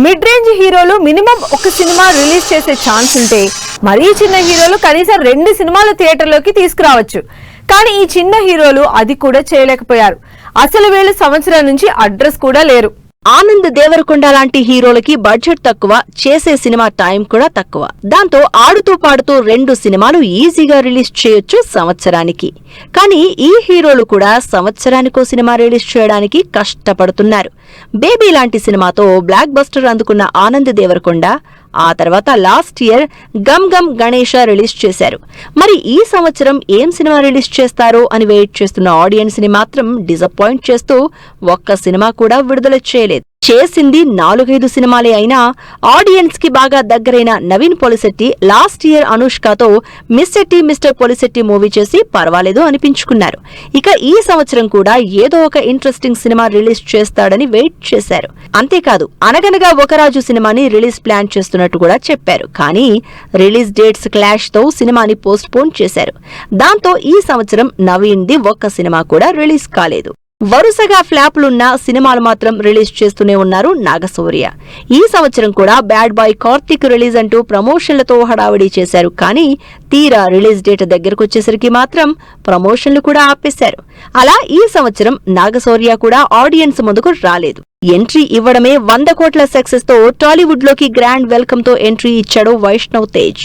Mid range హీరోలు minimum ఒక cinema release చేసే ఛాన్స్ ఉంటే మరీ చిన్న హీరోలు కనీసం 2 సినిమాలు థియేటర్లోకి తీసుకురావచ్చు. కానీ ఈ చిన్న హీరోలు అది కూడా చేయలేకపోయారు. అసలు వీళ్ళు సంవత్సరం నుంచి అడ్రస్ కూడా లేరు. ఆనంద్ దేవరకొండ లాంటి హీరోలకి బడ్జెట్ తక్కువ, చేసే సినిమా టైం కూడా తక్కువ. దాంతో ఆడుతూ పాడుతూ 2 సినిమాలు ఈజీగా రిలీజ్ చేయొచ్చు సంవత్సరానికి. కానీ ఈ హీరోలు కూడా సంవత్సరానికో సినిమా రిలీజ్ చేయడానికి కష్టపడుతున్నారు. బేబీ లాంటి సినిమాతో బ్లాక్ బస్టర్ అందుకున్న ఆనంద్ దేవరకొండ ఆ తర్వాత last year Gam Gam Ganesha release చేశారు. మరి ఈ సంవత్సరం ఏం సినిమా రిలీజ్ చేస్తారో అని వెయిట్ చేస్తున్న ఆడియన్స్ ని మాత్రం డిసప్పాయింట్ చేస్తూ ఒక్క సినిమా కూడా విడుదల చేయలేదు. చేసింది 4-5 సినిమాలే అయినా ఆడియన్స్ కి బాగా దగ్గరైన నవీన్ పొలిశెట్టి లాస్ట్ ఇయర్ అనుష్కతో miss Shetty mister Polishetty movie చేసి పర్వాలేదు అనిపించుకున్నారు. ఇక ఈ సంవత్సరం కూడా ఏదో ఒక ఇంట్రెస్టింగ్ సినిమా రిలీజ్ చేస్తాడని వెయిట్ చేశారు. అంతేకాదు అనగనగా ఒక రాజు సినిమాని రిలీజ్ ప్లాన్ చేస్తున్నట్టు కూడా చెప్పారు. కానీ రిలీజ్ డేట్స్ క్లాష్ తో సినిమాని పోస్ట్ పోన్ చేశారు. దాంతో ఈ సంవత్సరం నవీన్ ది ఒక్క సినిమా కూడా రిలీజ్ కాలేదు. వరుసగా ఫ్లాప్లున్న సినిమాలు మాత్రం రిలీజ్ చేస్తూనే ఉన్నారు నాగశౌర్య. ఈ సంవత్సరం కూడా బ్యాడ్ బాయ్ కార్తీక్ రిలీజ్ అంటూ ప్రమోషన్లతో హడావిడి చేశారు. కానీ తీరా రిలీజ్ డేట్ దగ్గరకొచ్చేసరికి మాత్రం ప్రమోషన్లు కూడా ఆపేశారు. అలా ఈ సంవత్సరం నాగశౌర్య కూడా ఆడియన్స్ ముందుకు రాలేదు. ఎంట్రీ ఇవ్వడమే 100 కోట్ల సక్సెస్ తో టాలీవుడ్ లోకి గ్రాండ్ వెల్కమ్ తో ఎంట్రీ ఇచ్చాడు వైష్ణవ్ తేజ్.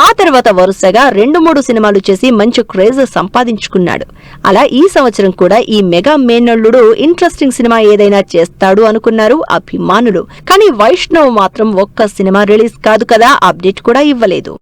ఆ తర్వాత వరుసగా 2-3 సినిమాలు చేసి మంచి క్రేజ్ సంపాదించుకున్నాడు. అలా ఈ సంవత్సరం కూడా ఈ మెగా మేనల్లుడు ఇంట్రెస్టింగ్ సినిమా ఏదైనా చేస్తాడు అనుకున్నారు అభిమానులు. కానీ వైష్ణవ్ మాత్రం ఒక్క సినిమా రిలీజ్ కాదు కదా అప్డేట్ కూడా ఇవ్వలేదు.